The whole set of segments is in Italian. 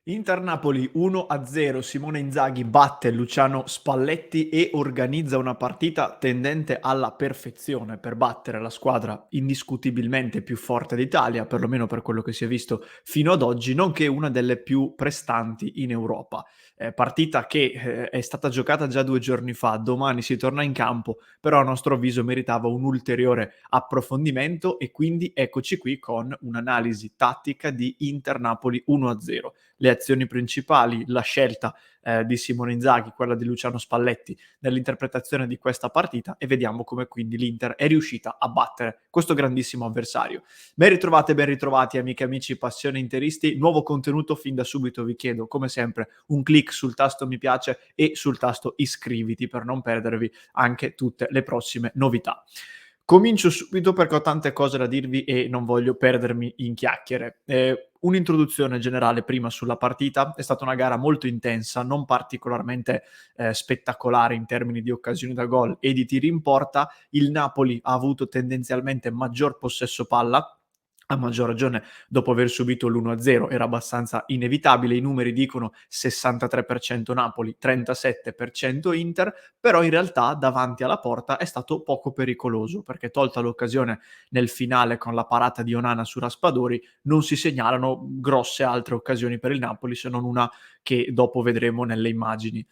Inter-Napoli 1-0, Simone Inzaghi batte Luciano Spalletti e organizza una partita tendente alla perfezione per battere la squadra indiscutibilmente più forte d'Italia, perlomeno per quello che si è visto fino ad oggi, nonché una delle più prestanti in Europa. Partita che è stata giocata già 2 giorni fa, domani si torna in campo, però a nostro avviso meritava un ulteriore approfondimento e quindi eccoci qui con un'analisi tattica di Inter-Napoli 1-0. Le azioni principali, la scelta di Simone Inzaghi, quella di Luciano Spalletti nell'interpretazione di questa partita e vediamo come quindi l'Inter è riuscita a battere questo grandissimo avversario. Ben ritrovate, ben ritrovati amiche e amici passione interisti, nuovo contenuto fin da subito vi chiedo come sempre un click sul tasto mi piace e sul tasto iscriviti per non perdervi anche tutte le prossime novità. Comincio subito perché ho tante cose da dirvi e non voglio perdermi in chiacchiere. Un'introduzione generale prima sulla partita. È stata una gara molto intensa, non particolarmente spettacolare in termini di occasioni da gol e di tiri in porta. Il Napoli ha avuto tendenzialmente maggior possesso palla, a maggior ragione dopo aver subito l'1-0 era abbastanza inevitabile, i numeri dicono 63% Napoli, 37% Inter, però in realtà davanti alla porta è stato poco pericoloso, perché tolta l'occasione nel finale con la parata di Onana su Raspadori, non si segnalano grosse altre occasioni per il Napoli, se non una che dopo vedremo nelle immagini.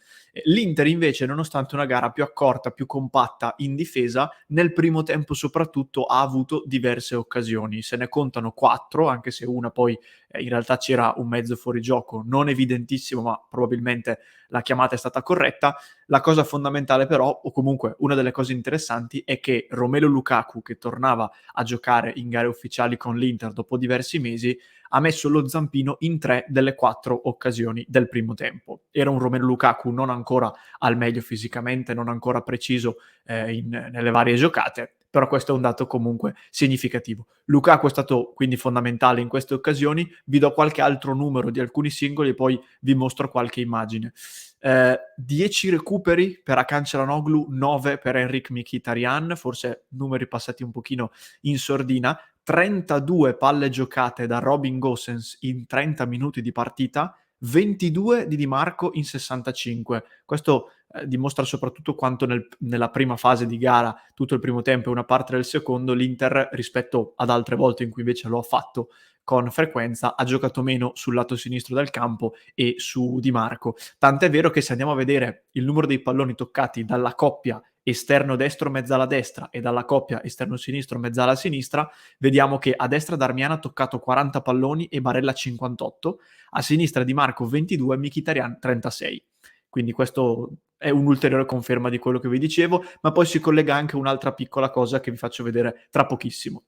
L'Inter invece, nonostante una gara più accorta, più compatta in difesa, nel primo tempo soprattutto ha avuto diverse occasioni. Se ne contano 4, anche se una poi in realtà c'era un mezzo fuorigioco, non evidentissimo, ma probabilmente la chiamata è stata corretta. La cosa fondamentale però, o comunque una delle cose interessanti, è che Romelu Lukaku, che tornava a giocare in gare ufficiali con l'Inter dopo diversi mesi, ha messo lo zampino in 3 delle 4 occasioni del primo tempo. Era un Romelu Lukaku non ancora al meglio fisicamente, non ancora preciso nelle varie giocate, però questo è un dato comunque significativo. Lukaku è stato quindi fondamentale in queste occasioni, vi do qualche altro numero di alcuni singoli e poi vi mostro qualche immagine. 10 recuperi per Hakan Çalhanoğlu, 9 per Henrikh Mkhitaryan, forse numeri passati un pochino in sordina, 32 palle giocate da Robin Gosens in 30 minuti di partita, 22 di Di Marco in 65. Questo dimostra soprattutto quanto nella prima fase di gara, tutto il primo tempo e una parte del secondo, l'Inter rispetto ad altre volte in cui invece lo ha fatto con frequenza, ha giocato meno sul lato sinistro del campo e su Di Marco. Tant'è vero che se andiamo a vedere il numero dei palloni toccati dalla coppia esterno destro mezzala destra e dalla coppia esterno sinistro mezzala sinistra, vediamo che a destra Darmian ha toccato 40 palloni e Barella 58, a sinistra Di Marco 22 e Mkhitaryan 36. Quindi questo è un'ulteriore conferma di quello che vi dicevo, ma poi si collega anche un'altra piccola cosa che vi faccio vedere tra pochissimo.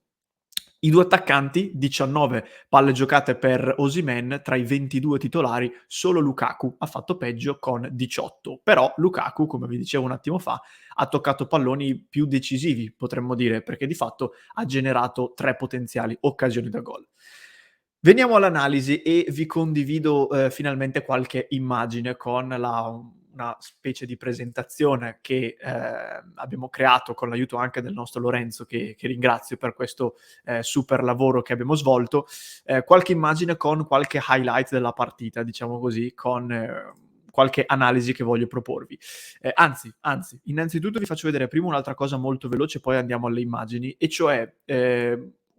I 2 attaccanti, 19 palle giocate per Osimhen, tra i 22 titolari solo Lukaku ha fatto peggio con 18. Però Lukaku, come vi dicevo un attimo fa, ha toccato palloni più decisivi, potremmo dire, perché di fatto ha generato 3 potenziali occasioni da gol. Veniamo all'analisi e vi condivido, finalmente qualche immagine con una specie di presentazione che, abbiamo creato con l'aiuto anche del nostro Lorenzo che ringrazio per questo, super lavoro che abbiamo svolto. Qualche immagine con qualche highlight della partita, diciamo così, con qualche analisi che voglio proporvi. Anzi, innanzitutto vi faccio vedere prima un'altra cosa molto veloce, poi andiamo alle immagini, e cioè,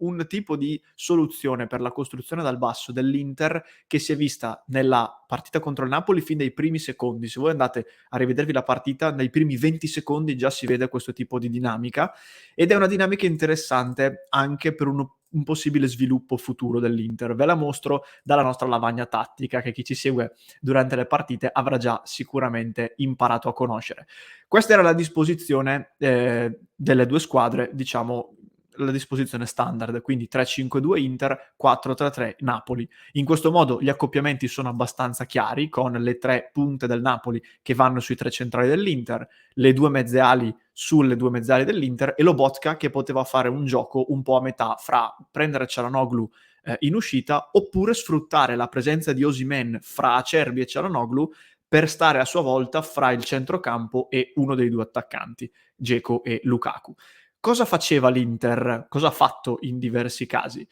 un tipo di soluzione per la costruzione dal basso dell'Inter che si è vista nella partita contro il Napoli fin dai primi secondi. Se voi andate a rivedervi la partita, nei primi 20 secondi già si vede questo tipo di dinamica ed è una dinamica interessante anche per un possibile sviluppo futuro dell'Inter. Ve la mostro dalla nostra lavagna tattica che chi ci segue durante le partite avrà già sicuramente imparato a conoscere. Questa era la disposizione delle due squadre, diciamo la disposizione standard, quindi 3-5-2 Inter, 4-3-3 Napoli. In questo modo gli accoppiamenti sono abbastanza chiari, con le 3 punte del Napoli che vanno sui 3 centrali dell'Inter, le 2 mezze ali sulle 2 mezze ali dell'Inter e Lobotka che poteva fare un gioco un po' a metà fra prendere Çalhanoğlu in uscita oppure sfruttare la presenza di Osimhen fra Acerbi e Çalhanoğlu per stare a sua volta fra il centrocampo e uno dei 2 attaccanti, Dzeko e Lukaku. Cosa faceva l'Inter? Cosa ha fatto in diversi casi?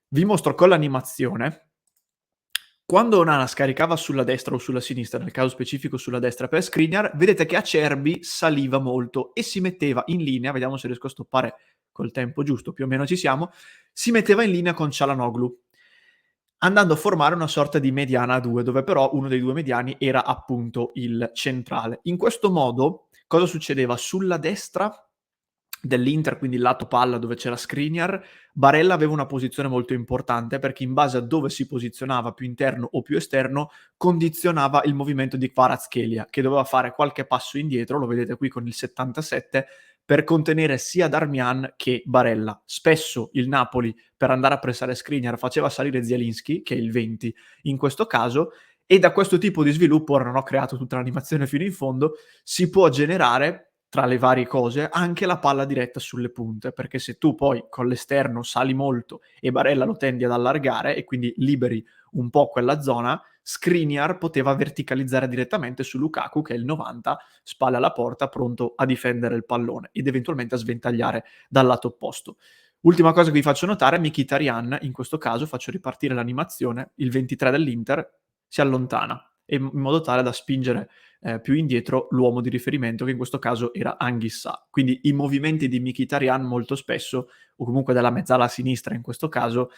Vi mostro con l'animazione Quando Onana scaricava sulla destra o sulla sinistra, nel caso specifico sulla destra per Skriniar, vedete che Acerbi saliva molto e si metteva in linea, vediamo se riesco a stoppare col tempo giusto, più o meno ci siamo, si metteva in linea con Çalhanoğlu, andando a formare una sorta di mediana a 2, dove però uno dei 2 mediani era appunto il centrale. In questo modo cosa succedeva? Sulla destra dell'Inter, quindi il lato palla dove c'era Skriniar, Barella aveva una posizione molto importante perché in base a dove si posizionava, più interno o più esterno, condizionava il movimento di Kvaratskhelia, che doveva fare qualche passo indietro, lo vedete qui con il 77, per contenere sia Darmian che Barella. Spesso il Napoli, per andare a pressare Skriniar, faceva salire Zielinski, che è il 20 in questo caso, e da questo tipo di sviluppo, ora non ho creato tutta l'animazione fino in fondo, si può generare tra le varie cose anche la palla diretta sulle punte, perché se tu poi con l'esterno sali molto e Barella lo tendi ad allargare e quindi liberi un po' quella zona, Skriniar poteva verticalizzare direttamente su Lukaku, che è il 90, spalle alla porta, pronto a difendere il pallone ed eventualmente a sventagliare dal lato opposto. Ultima cosa che vi faccio notare, Mkhitaryan, in questo caso faccio ripartire l'animazione, il 23 dell'Inter si allontana in modo tale da spingere più indietro l'uomo di riferimento, che in questo caso era Anghissà. Quindi i movimenti di Mkhitaryan molto spesso, o comunque della mezzala a sinistra in questo caso,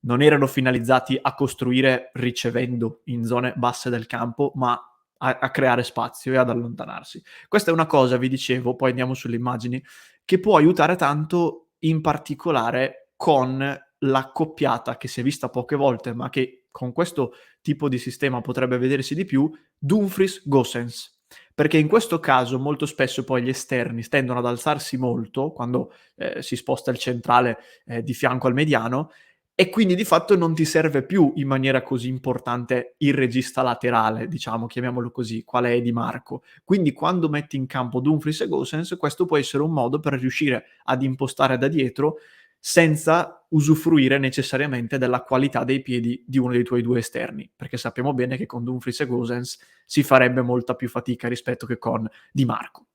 non erano finalizzati a costruire ricevendo in zone basse del campo, ma a creare spazio e ad allontanarsi. Questa è una cosa, vi dicevo, poi andiamo sulle immagini, che può aiutare tanto in particolare con l'accoppiata che si è vista poche volte, ma che con questo tipo di sistema potrebbe vedersi di più, Dumfries-Gosens. Perché in questo caso molto spesso poi gli esterni tendono ad alzarsi molto quando si sposta il centrale di fianco al mediano e quindi di fatto non ti serve più in maniera così importante il regista laterale, diciamo, chiamiamolo così, quale è Di Marco. Quindi quando metti in campo Dumfries e Gosens, questo può essere un modo per riuscire ad impostare da dietro senza usufruire necessariamente della qualità dei piedi di uno dei tuoi due esterni, perché sappiamo bene che con Dumfries e Gosens si farebbe molta più fatica rispetto che con Di Marco.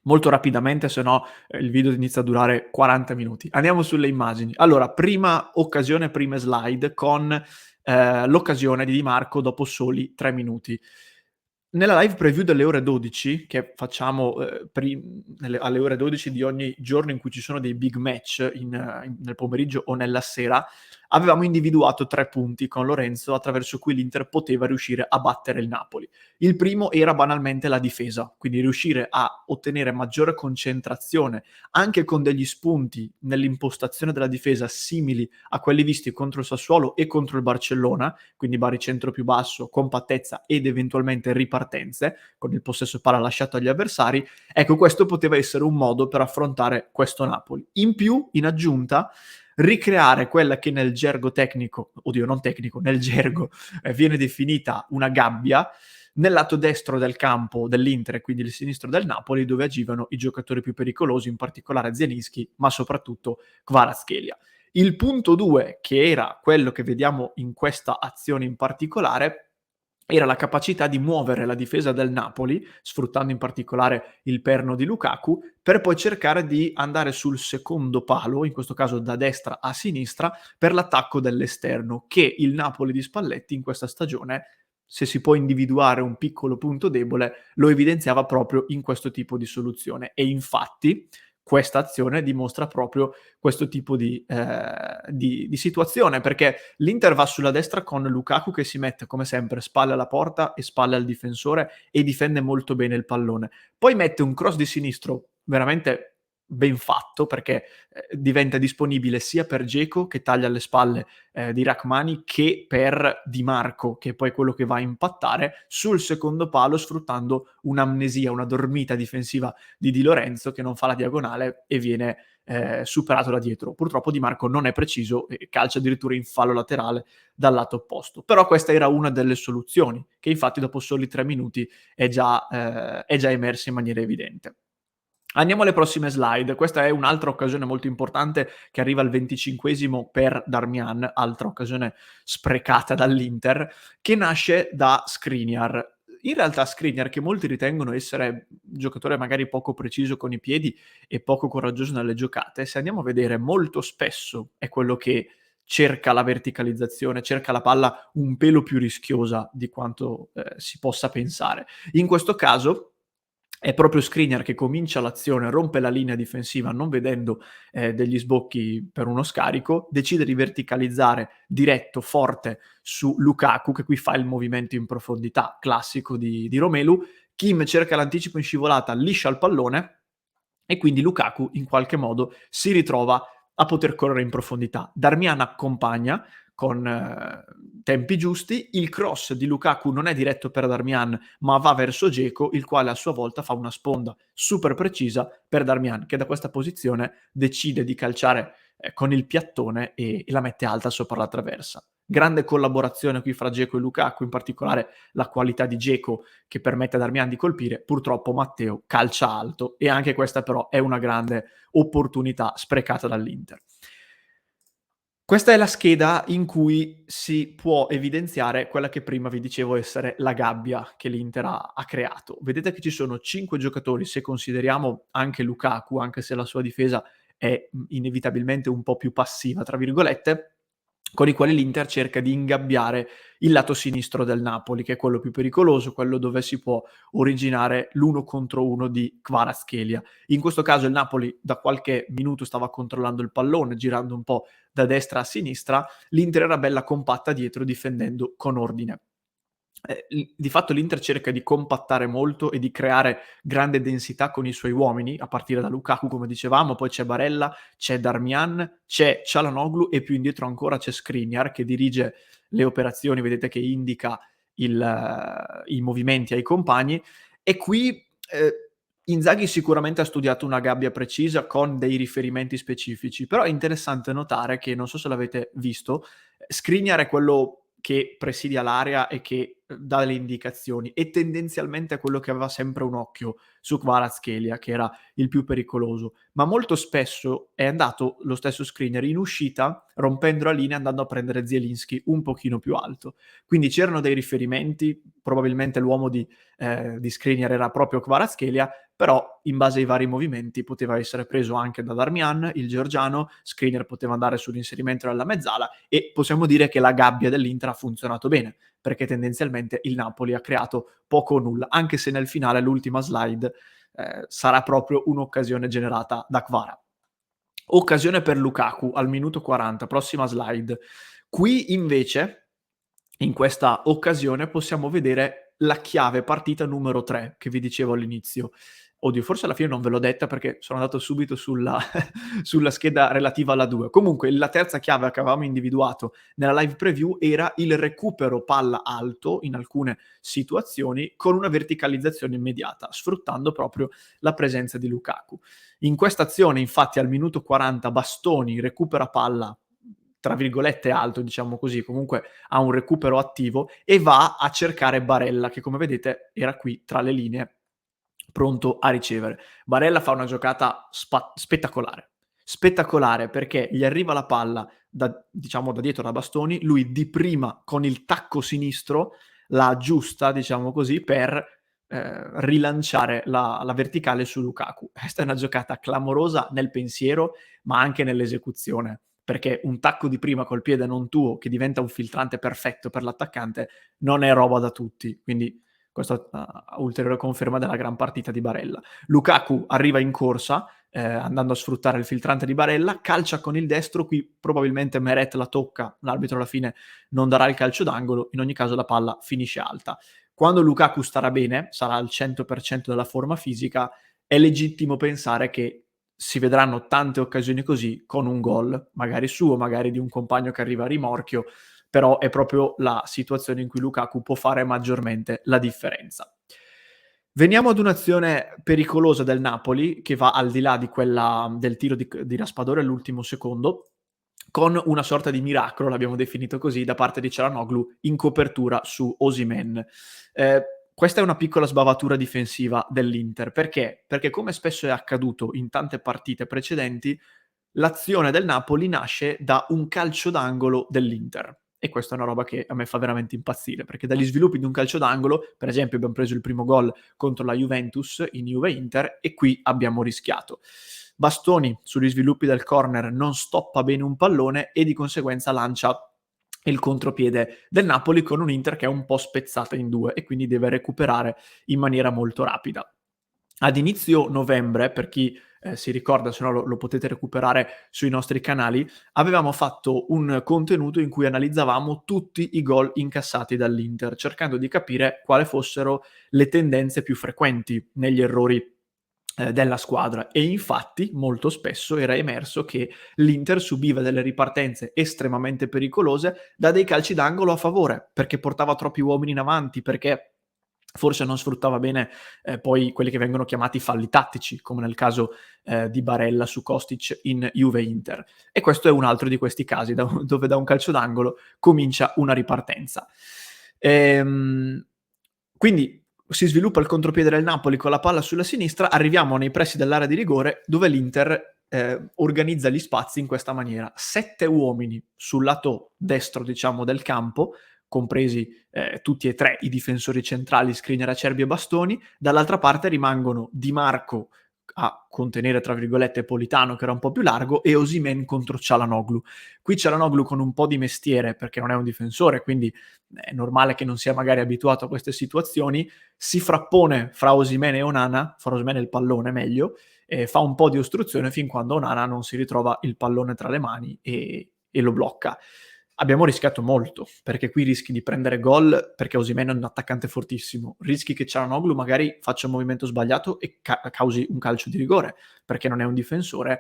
Molto rapidamente, se no il video inizia a durare 40 minuti. Andiamo sulle immagini. Allora, prima occasione, prime slide con l'occasione di Di Marco dopo soli 3 minuti. Nella live preview delle ore 12, che facciamo alle ore 12 di ogni giorno in cui ci sono dei big match nel pomeriggio o nella sera, avevamo individuato 3 punti con Lorenzo attraverso cui l'Inter poteva riuscire a battere il Napoli. Il primo era banalmente la difesa, quindi riuscire a ottenere maggiore concentrazione anche con degli spunti nell'impostazione della difesa simili a quelli visti contro il Sassuolo e contro il Barcellona, quindi baricentro più basso, compattezza ed eventualmente ripartenze, con il possesso palla lasciato agli avversari. Ecco, questo poteva essere un modo per affrontare questo Napoli. In più, in aggiunta, ricreare quella che nel gergo tecnico, oddio non tecnico, nel gergo viene definita una gabbia, nel lato destro del campo dell'Inter e quindi il sinistro del Napoli, dove agivano i giocatori più pericolosi, in particolare Zielinski, ma soprattutto Kvaratskhelia. Il punto 2, che era quello che vediamo in questa azione in particolare, era la capacità di muovere la difesa del Napoli, sfruttando in particolare il perno di Lukaku, per poi cercare di andare sul secondo palo, in questo caso da destra a sinistra, per l'attacco dell'esterno, che il Napoli di Spalletti in questa stagione, se si può individuare un piccolo punto debole, lo evidenziava proprio in questo tipo di soluzione. E infatti questa azione dimostra proprio questo tipo di situazione, perché l'Inter va sulla destra con Lukaku che si mette come sempre spalle alla porta e spalle al difensore e difende molto bene il pallone. Poi mette un cross di sinistro veramente ben fatto perché diventa disponibile sia per Dzeko che taglia alle spalle di Rachmani che per Di Marco, che è poi quello che va a impattare sul secondo palo sfruttando un'amnesia, una dormita difensiva di Di Lorenzo che non fa la diagonale e viene superato da dietro. Purtroppo Di Marco non è preciso e calcia addirittura in fallo laterale dal lato opposto. Però questa era una delle soluzioni, che infatti dopo soli 3 minuti è già emersa in maniera evidente. Andiamo alle prossime slide. Questa è un'altra occasione molto importante che arriva al 25esimo per Darmian, altra occasione sprecata dall'Inter, che nasce da Skriniar. In realtà Skriniar, che molti ritengono essere un giocatore magari poco preciso con i piedi e poco coraggioso nelle giocate, se andiamo a vedere molto spesso è quello che cerca la verticalizzazione, cerca la palla un pelo più rischiosa di quanto, si possa pensare. In questo caso è proprio Skriniar che comincia l'azione, rompe la linea difensiva non vedendo, degli sbocchi per uno scarico, decide di verticalizzare diretto, forte su Lukaku, che qui fa il movimento in profondità classico di Romelu. Kim cerca l'anticipo in scivolata, liscia il pallone e quindi Lukaku in qualche modo si ritrova a poter correre in profondità. Darmian accompagna con tempi giusti, il cross di Lukaku non è diretto per Darmian ma va verso Dzeko, il quale a sua volta fa una sponda super precisa per Darmian, che da questa posizione decide di calciare con il piattone e la mette alta sopra la traversa. Grande collaborazione qui fra Dzeko e Lukaku, in particolare la qualità di Dzeko che permette a Darmian di colpire. Purtroppo Matteo calcia alto e anche questa però è una grande opportunità sprecata dall'Inter. Questa è la scheda in cui si può evidenziare quella che prima vi dicevo essere la gabbia che l'Inter ha creato. Vedete che ci sono 5 giocatori, se consideriamo anche Lukaku, anche se la sua difesa è inevitabilmente un po' più "passiva", tra virgolette, con i quali l'Inter cerca di ingabbiare il lato sinistro del Napoli, che è quello più pericoloso, quello dove si può originare l'1 contro 1 di Kvaratskhelia. In questo caso il Napoli da qualche minuto stava controllando il pallone, girando un po' da destra a sinistra, l'Inter era bella compatta dietro difendendo con ordine. Di fatto l'Inter cerca di compattare molto e di creare grande densità con i suoi uomini, a partire da Lukaku come dicevamo, poi c'è Barella, c'è Darmian, c'è Çalhanoğlu e più indietro ancora c'è Skriniar che dirige le operazioni, vedete che indica i movimenti ai compagni e qui, Inzaghi sicuramente ha studiato una gabbia precisa con dei riferimenti specifici, però è interessante notare che, non so se l'avete visto, Skriniar è quello che presidia l'area e che, dà le indicazioni e tendenzialmente è quello che aveva sempre un occhio su Kvaratskhelia, che era il più pericoloso, ma molto spesso è andato lo stesso Skriniar in uscita, rompendo la linea, andando a prendere Zielinski un pochino più alto. Quindi c'erano dei riferimenti, probabilmente l'uomo di Skriniar era proprio Kvaratskhelia, però in base ai vari movimenti poteva essere preso anche da Darmian, il georgiano, Skriniar poteva andare sull'inserimento della mezzala e possiamo dire che la gabbia dell'Inter ha funzionato bene, perché tendenzialmente il Napoli ha creato poco o nulla, anche se nel finale l'ultima slide sarà proprio un'occasione generata da Kvara. Occasione per Lukaku al minuto 40, prossima slide. Qui invece, in questa occasione, possiamo vedere la chiave partita numero 3 che vi dicevo all'inizio. Oddio, forse alla fine non ve l'ho detta perché sono andato subito sulla sulla scheda relativa alla 2. Comunque la terza chiave che avevamo individuato nella live preview era il recupero palla alto in alcune situazioni con una verticalizzazione immediata, sfruttando proprio la presenza di Lukaku. In questa azione, infatti, al minuto 40 Bastoni recupera palla tra virgolette alto, diciamo così, comunque ha un recupero attivo e va a cercare Barella che come vedete era qui tra le linee pronto a ricevere. Barella fa una giocata spettacolare. Spettacolare perché gli arriva la palla da diciamo da dietro da Bastoni, lui di prima con il tacco sinistro la aggiusta, diciamo così, per rilanciare la verticale su Lukaku. Questa è una giocata clamorosa nel pensiero, ma anche nell'esecuzione, perché un tacco di prima col piede non tuo che diventa un filtrante perfetto per l'attaccante non è roba da tutti. Quindi questa ulteriore conferma della gran partita di Barella. Lukaku arriva in corsa, andando a sfruttare il filtrante di Barella, calcia con il destro, qui probabilmente Meret la tocca, l'arbitro alla fine non darà il calcio d'angolo, in ogni caso la palla finisce alta. Quando Lukaku starà bene, sarà al 100% della forma fisica, è legittimo pensare che si vedranno tante occasioni così con un gol, magari suo, magari di un compagno che arriva a rimorchio, però è proprio la situazione in cui Lukaku può fare maggiormente la differenza. Veniamo ad un'azione pericolosa del Napoli, che va al di là di quella del tiro di Raspadori all'ultimo secondo, con una sorta di miracolo, l'abbiamo definito così, da parte di Çalhanoğlu in copertura su Osimhen. Ehm, Questa è una piccola sbavatura difensiva dell'Inter. Perché? Perché come spesso è accaduto in tante partite precedenti, l'azione del Napoli nasce da un calcio d'angolo dell'Inter. E questa è una roba che a me fa veramente impazzire, perché dagli sviluppi di un calcio d'angolo, per esempio abbiamo preso il primo gol contro la Juventus in Juve Inter e qui abbiamo rischiato. Bastoni sugli sviluppi del corner non stoppa bene un pallone e di conseguenza lancia il contropiede del Napoli con un Inter che è un po' spezzata in due e quindi deve recuperare in maniera molto rapida. Ad inizio novembre, per chi si ricorda, se no lo potete recuperare sui nostri canali, avevamo fatto un contenuto in cui analizzavamo tutti i gol incassati dall'Inter, cercando di capire quali fossero le tendenze più frequenti negli errori della squadra, e infatti molto spesso era emerso che l'Inter subiva delle ripartenze estremamente pericolose da dei calci d'angolo a favore, perché portava troppi uomini in avanti, perché forse non sfruttava bene poi quelli che vengono chiamati falli tattici, come nel caso di Barella su Kostic in Juve-Inter. E questo è un altro di questi casi dove da un calcio d'angolo comincia una ripartenza. Quindi si sviluppa il contropiede del Napoli con la palla sulla sinistra, arriviamo nei pressi dell'area di rigore dove l'Inter organizza gli spazi in questa maniera: 7 uomini sul lato destro, diciamo, del campo, compresi tutti e tre i difensori centrali, Skriniar, Acerbi e Bastoni. Dall'altra parte rimangono Di Marco a contenere, tra virgolette, Politano, che era un po' più largo, e Osimhen contro Çalhanoğlu. Qui Çalhanoğlu con un po' di mestiere, perché non è un difensore, quindi è normale che non sia magari abituato a queste situazioni, si frappone fra Osimhen e Onana, fra Osimhen e il pallone meglio, fa un po' di ostruzione fin quando Onana non si ritrova il pallone tra le mani e lo blocca. Abbiamo rischiato molto, perché qui rischi di prendere gol, perché Osimhen è un attaccante fortissimo, rischi che Çalhanoğlu magari faccia un movimento sbagliato e causi un calcio di rigore, perché non è un difensore,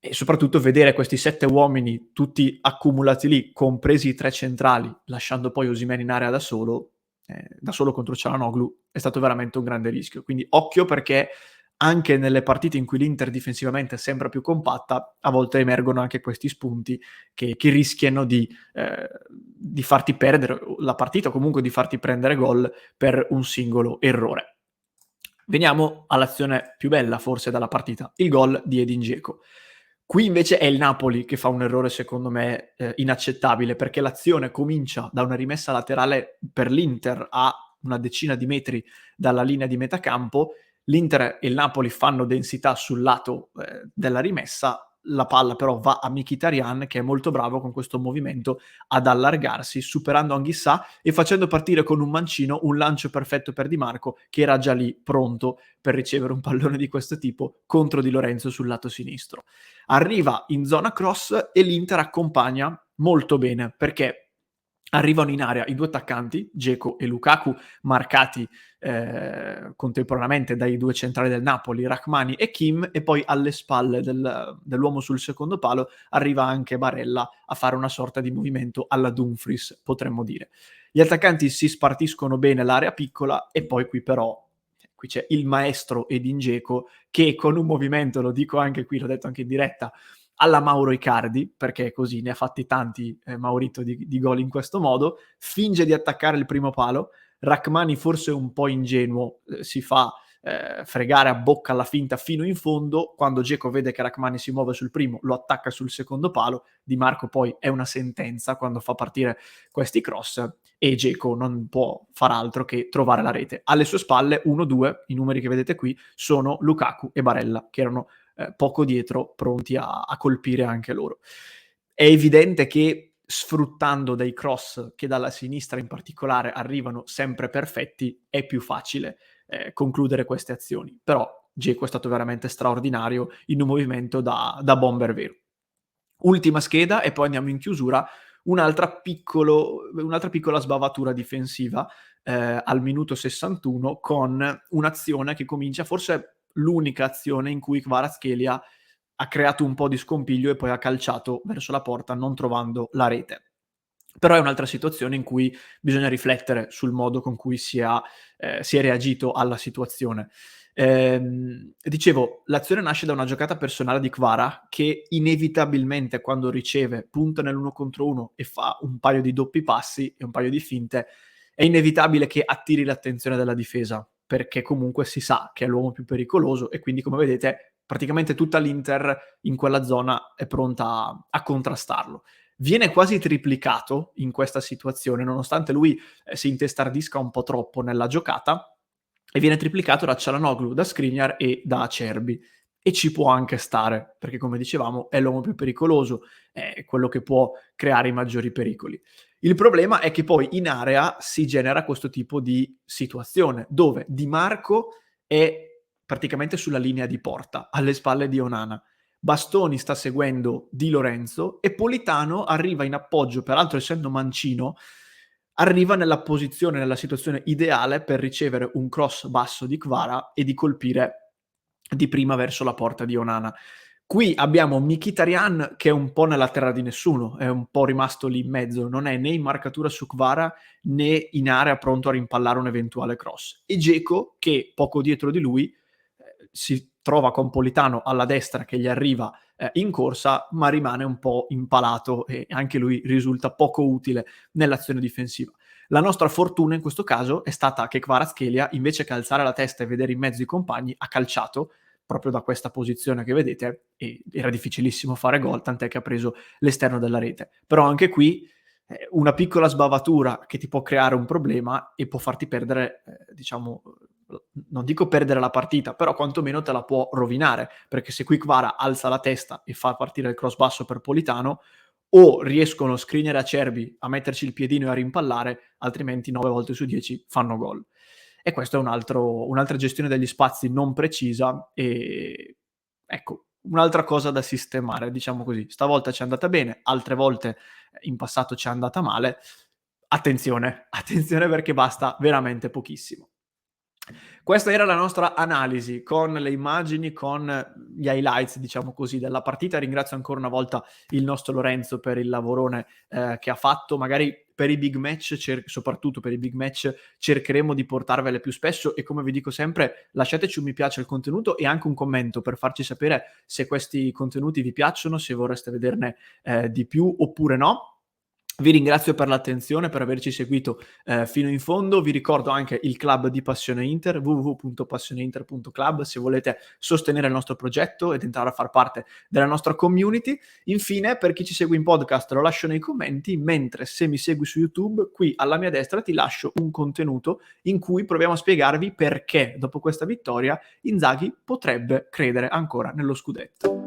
e soprattutto vedere questi 7 uomini tutti accumulati lì, compresi i 3 centrali, lasciando poi Osimhen in area da solo contro Çalhanoğlu, è stato veramente un grande rischio. Quindi occhio, perché anche nelle partite in cui l'Inter difensivamente sembra più compatta, a volte emergono anche questi spunti che rischiano di farti perdere la partita, o comunque di farti prendere gol per un singolo errore. Veniamo all'azione più bella forse della partita, il gol di Edin Dzeko. Qui invece è il Napoli che fa un errore secondo me inaccettabile, perché l'azione comincia da una rimessa laterale per l'Inter a una decina di metri dalla linea di metà campo. L'Inter e il Napoli fanno densità sul lato della rimessa, la palla però va a Mkhitaryan, che è molto bravo con questo movimento ad allargarsi, superando Anghissà e facendo partire con un mancino un lancio perfetto per Di Marco, che era già lì pronto per ricevere un pallone di questo tipo contro Di Lorenzo sul lato sinistro. Arriva in zona cross e l'Inter accompagna molto bene, perché arrivano in area i due attaccanti, Dzeko e Lukaku, marcati contemporaneamente dai due centrali del Napoli, Rachmani e Kim, e poi alle spalle dell'uomo sul secondo palo arriva anche Barella a fare una sorta di movimento alla Dumfries, potremmo dire. Gli attaccanti si spartiscono bene l'area piccola e poi qui c'è il maestro Edin Dzeko che con un movimento, lo dico anche qui, l'ho detto anche in diretta, alla Mauro Icardi, perché così ne ha fatti tanti Maurito di gol in questo modo, finge di attaccare il primo palo, Rachmani forse un po' ingenuo si fa fregare a bocca alla finta fino in fondo, quando Dzeko vede che Rachmani si muove sul primo, lo attacca sul secondo palo, Di Marco poi è una sentenza quando fa partire questi cross e Dzeko non può far altro che trovare la rete. Alle sue spalle 1-2, i numeri che vedete qui, sono Lukaku e Barella, che erano poco dietro, pronti a colpire anche loro. È evidente che sfruttando dei cross che dalla sinistra in particolare arrivano sempre perfetti, è più facile concludere queste azioni. Però Dzeko è stato veramente straordinario in un movimento da bomber vero. Ultima scheda e poi andiamo in chiusura. Un'altra piccola sbavatura difensiva al minuto 61 con un'azione che comincia, forse l'unica azione in cui Kvaratskhelia ha creato un po' di scompiglio e poi ha calciato verso la porta non trovando la rete. Però è un'altra situazione in cui bisogna riflettere sul modo con cui si è reagito alla situazione. Dicevo, l'azione nasce da una giocata personale di Kvara che inevitabilmente quando riceve punta nell'1 contro 1 e fa un paio di doppi passi e un paio di finte, è inevitabile che attiri l'attenzione della difesa, perché comunque si sa che è l'uomo più pericoloso e quindi, come vedete, praticamente tutta l'Inter in quella zona è pronta a contrastarlo. Viene quasi triplicato in questa situazione, nonostante lui si intestardisca un po' troppo nella giocata, e viene triplicato da Çalhanoğlu, da Skriniar e da Acerbi. e ci può anche stare, perché come dicevamo è l'uomo più pericoloso, è quello che può creare i maggiori pericoli. Il problema è che poi in area si genera questo tipo di situazione, dove Di Marco è praticamente sulla linea di porta, alle spalle di Onana. Bastoni sta seguendo Di Lorenzo e Politano arriva in appoggio, peraltro essendo mancino, arriva nella posizione, nella situazione ideale per ricevere un cross basso di Kvara e di colpire di prima verso la porta di Onana. Qui abbiamo Mkhitaryan che è un po' nella terra di nessuno, è un po' rimasto lì in mezzo, non è né in marcatura su Kvara né in area pronto a rimpallare un eventuale cross. E Dzeko che poco dietro di lui si trova con Politano alla destra che gli arriva in corsa, ma rimane un po' impalato e anche lui risulta poco utile nell'azione difensiva. La nostra fortuna in questo caso è stata che Kvaratskhelia, invece che alzare la testa e vedere in mezzo i compagni, ha calciato proprio da questa posizione che vedete e era difficilissimo fare gol, tant'è che ha preso l'esterno della rete. Però anche qui una piccola sbavatura che ti può creare un problema e può farti perdere, diciamo, non dico perdere la partita, però quantomeno te la può rovinare, perché se qui Kvara alza la testa e fa partire il cross basso per Politano, o riescono Skriniar e Acerbi a metterci il piedino e a rimpallare, altrimenti 9 volte su 10 fanno gol. E questo è un'altra gestione degli spazi non precisa e ecco, un'altra cosa da sistemare, diciamo così. Stavolta ci è andata bene, altre volte in passato ci è andata male. Attenzione, attenzione perché basta veramente pochissimo. Questa era la nostra analisi con le immagini, con gli highlights, diciamo così, della partita. Ringrazio ancora una volta il nostro Lorenzo per il lavorone che ha fatto. Magari per i big match, soprattutto per i big match, cercheremo di portarvele più spesso e come vi dico sempre, lasciateci un mi piace al contenuto e anche un commento per farci sapere se questi contenuti vi piacciono, se vorreste vederne di più oppure no. Vi ringrazio per l'attenzione, per averci seguito fino in fondo. Vi ricordo anche il club di Passione Inter, www.passioneinter.club, se volete sostenere il nostro progetto ed entrare a far parte della nostra community. Infine, per chi ci segue in podcast, lo lascio nei commenti, mentre se mi segui su YouTube, qui alla mia destra ti lascio un contenuto in cui proviamo a spiegarvi perché, dopo questa vittoria, Inzaghi potrebbe credere ancora nello scudetto.